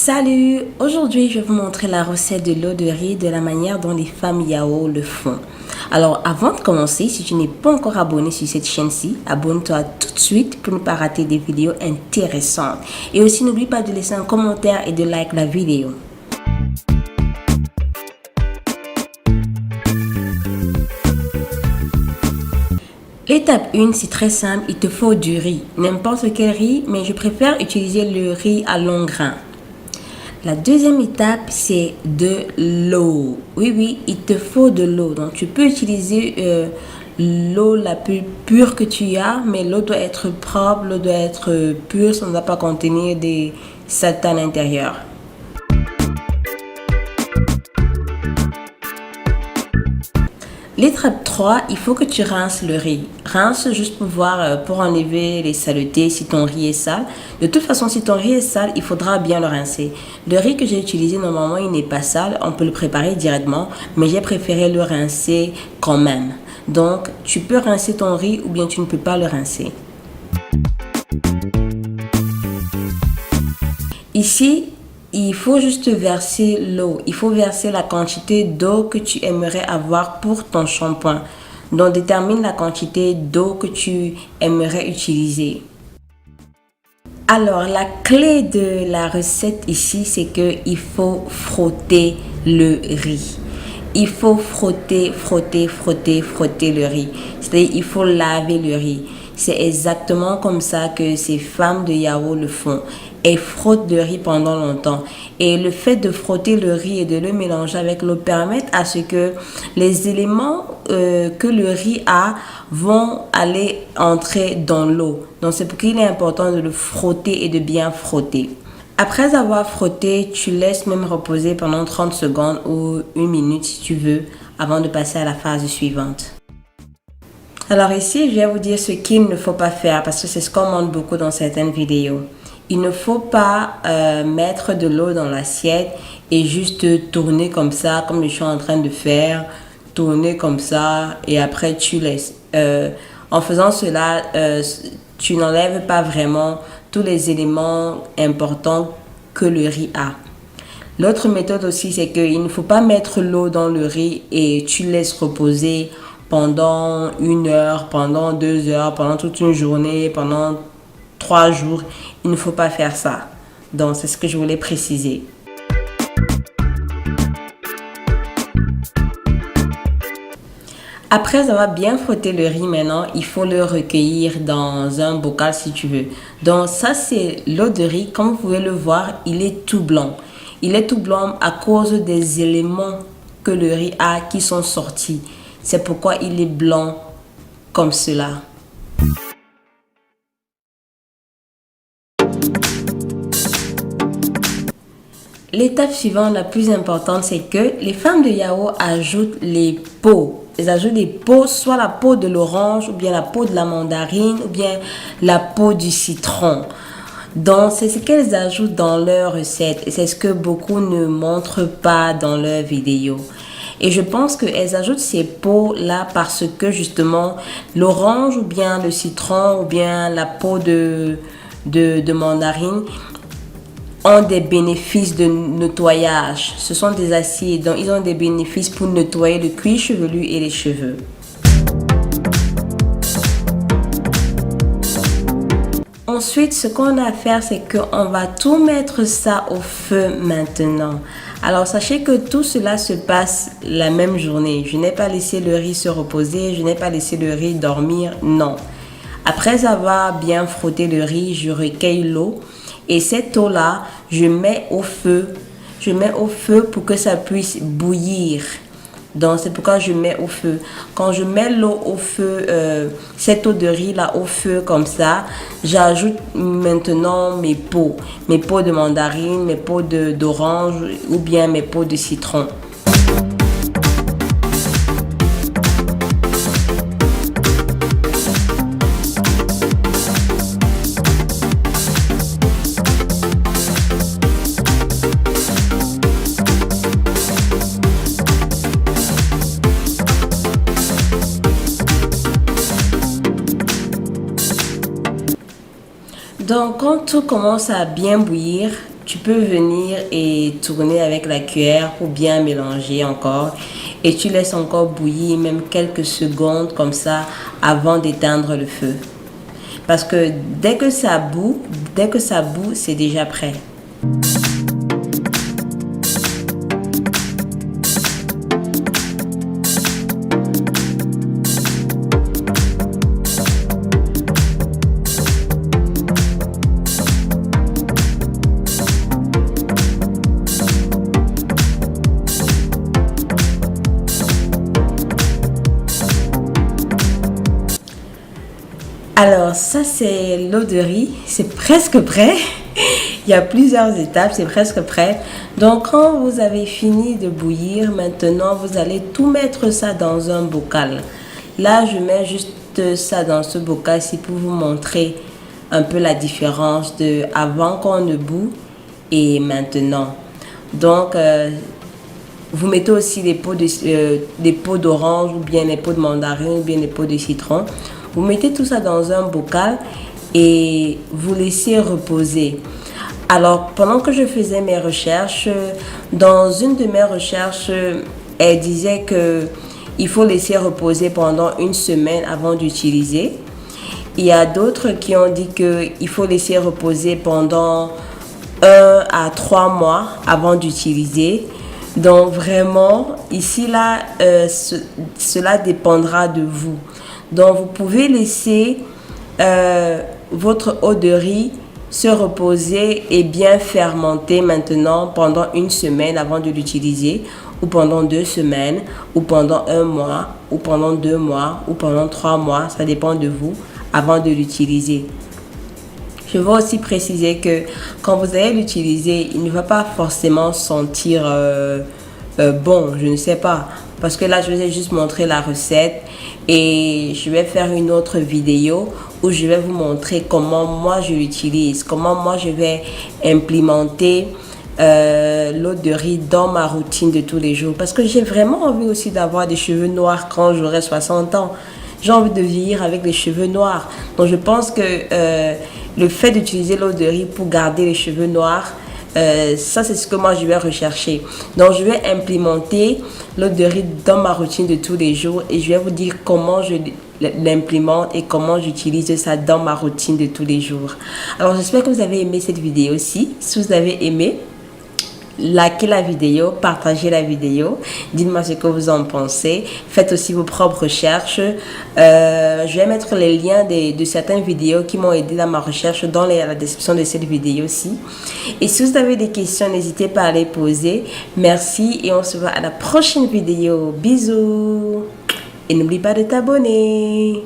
Salut! Aujourd'hui, je vais vous montrer la recette de l'eau de riz de la manière dont les femmes Yao le font. Alors, avant de commencer, si tu n'es pas encore abonné sur cette chaîne-ci, abonne-toi tout de suite pour ne pas rater des vidéos intéressantes. Et aussi, n'oublie pas de laisser un commentaire et de like la vidéo. L'étape 1, c'est très simple, il te faut du riz. N'importe quel riz, mais je préfère utiliser le riz à long grain. La deuxième étape, c'est de l'eau. Oui, il te faut de l'eau. Donc, tu peux utiliser l'eau la plus pure que tu as, mais l'eau doit être propre, l'eau doit être pure, ça ne doit pas contenir des saletés à l'intérieur. L'étape 3, il faut que tu rinces le riz. Rince juste pour voir, pour enlever les saletés si ton riz est sale. De toute façon, si ton riz est sale, il faudra bien le rincer. Le riz que j'ai utilisé, normalement, il n'est pas sale. On peut le préparer directement, mais j'ai préféré le rincer quand même. Donc, tu peux rincer ton riz ou bien tu ne peux pas le rincer. Ici, il faut juste verser l'eau. Il faut verser la quantité d'eau que tu aimerais avoir pour ton shampoing. Donc, détermine la quantité d'eau que tu aimerais utiliser. Alors, la clé de la recette ici, c'est qu'il faut frotter le riz. Il faut frotter le riz. C'est-à-dire, il faut laver le riz. C'est exactement comme ça que ces femmes de Yao le font. Elles frottent le riz pendant longtemps. Et le fait de frotter le riz et de le mélanger avec l'eau permet à ce que les éléments que le riz a vont aller entrer dans l'eau. Donc c'est pour qu'il est important de le frotter et de bien frotter. Après avoir frotté, tu laisses même reposer pendant 30 secondes ou 1 minute si tu veux avant de passer à la phase suivante. Alors ici, je vais vous dire ce qu'il ne faut pas faire parce que c'est ce qu'on montre beaucoup dans certaines vidéos. Il ne faut pas mettre de l'eau dans l'assiette et juste tourner comme ça, comme je suis en train de faire, tourner comme ça et après tu laisses. En faisant cela, tu n'enlèves pas vraiment tous les éléments importants que le riz a. L'autre méthode aussi, c'est qu'il ne faut pas mettre l'eau dans le riz et tu laisses reposer pendant 1 heure, pendant 2 heures, pendant toute une journée, pendant 3 jours. Il ne faut pas faire ça. Donc, c'est ce que je voulais préciser. Après avoir bien frotté le riz maintenant, il faut le recueillir dans un bocal si tu veux. Donc, ça, c'est l'eau de riz. Comme vous pouvez le voir, il est tout blanc. Il est tout blanc à cause des éléments que le riz a qui sont sortis. C'est pourquoi il est blanc comme cela. L'étape suivante, la plus importante, c'est que les femmes de Yao ajoutent les peaux. Elles ajoutent les peaux, soit la peau de l'orange, ou bien la peau de la mandarine, ou bien la peau du citron. Donc, c'est ce qu'elles ajoutent dans leur recette. Et c'est ce que beaucoup ne montrent pas dans leurs vidéos. Et je pense qu'elles ajoutent ces peaux-là parce que justement, l'orange ou bien le citron ou bien la peau de mandarine ont des bénéfices de nettoyage. Ce sont des acides, donc ils ont des bénéfices pour nettoyer le cuir chevelu et les cheveux. Ensuite, ce qu'on a à faire, c'est qu'on va tout mettre ça au feu maintenant. Alors, sachez que tout cela se passe la même journée. Je n'ai pas laissé le riz se reposer, je n'ai pas laissé le riz dormir, non. Après avoir bien frotté le riz, je recueille l'eau et cette eau-là, je mets au feu. Je mets au feu pour que ça puisse bouillir. Donc, c'est pourquoi je mets au feu. Quand je mets l'eau au feu, cette eau de riz là au feu comme ça, j'ajoute maintenant mes peaux de mandarine, mes peaux d'orange ou bien mes peaux de citron. Donc, quand tout commence à bien bouillir, tu peux venir et tourner avec la cuillère pour bien mélanger encore. Et tu laisses encore bouillir même quelques secondes comme ça avant d'éteindre le feu. Parce que dès que ça bout, c'est déjà prêt. Alors ça c'est l'eau de riz, c'est presque prêt. Il y a plusieurs étapes, c'est presque prêt. Donc quand vous avez fini de bouillir, maintenant vous allez tout mettre ça dans un bocal. Là je mets juste ça dans ce bocal-ci pour vous montrer un peu la différence de avant qu'on ne bout et maintenant. Donc vous mettez aussi les pots d'orange ou bien les pots de mandarine ou bien les pots de citron. Vous mettez tout ça dans un bocal et vous laissez reposer. Alors, pendant que je faisais mes recherches, dans une de mes recherches, elle disait qu'il faut laisser reposer pendant une semaine avant d'utiliser. Il y a d'autres qui ont dit qu'il faut laisser reposer pendant 1 à 3 mois avant d'utiliser. Donc vraiment, ici, là, cela dépendra de vous. Donc, vous pouvez laisser votre eau de riz se reposer et bien fermenter maintenant pendant une semaine avant de l'utiliser, ou pendant 2 semaines, ou pendant 1 mois, ou pendant 2 mois, ou pendant 3 mois. Ça dépend de vous avant de l'utiliser. Je veux aussi préciser que quand vous allez l'utiliser, il ne va pas forcément sentir bon, je ne sais pas. Parce que là, je vous ai juste montré la recette et je vais faire une autre vidéo où je vais vous montrer comment moi je l'utilise, comment moi je vais implémenter l'eau de riz dans ma routine de tous les jours. Parce que j'ai vraiment envie aussi d'avoir des cheveux noirs quand j'aurai 60 ans. J'ai envie de vieillir avec les cheveux noirs. Donc je pense que le fait d'utiliser l'eau de riz pour garder les cheveux noirs, ça c'est ce que moi je vais rechercher. Donc je vais implémenter l'eau de riz dans ma routine de tous les jours et je vais vous dire comment je l'implémente et comment j'utilise ça dans ma routine de tous les jours. Alors j'espère que vous avez aimé cette vidéo aussi. Si vous avez aimé, likez la vidéo, partagez la vidéo, dites-moi ce que vous en pensez, faites aussi vos propres recherches. Je vais mettre les liens de certaines vidéos qui m'ont aidé dans ma recherche dans la description de cette vidéo aussi. Et si vous avez des questions, n'hésitez pas à les poser. Merci et on se voit à la prochaine vidéo. Bisous et n'oublie pas de t'abonner.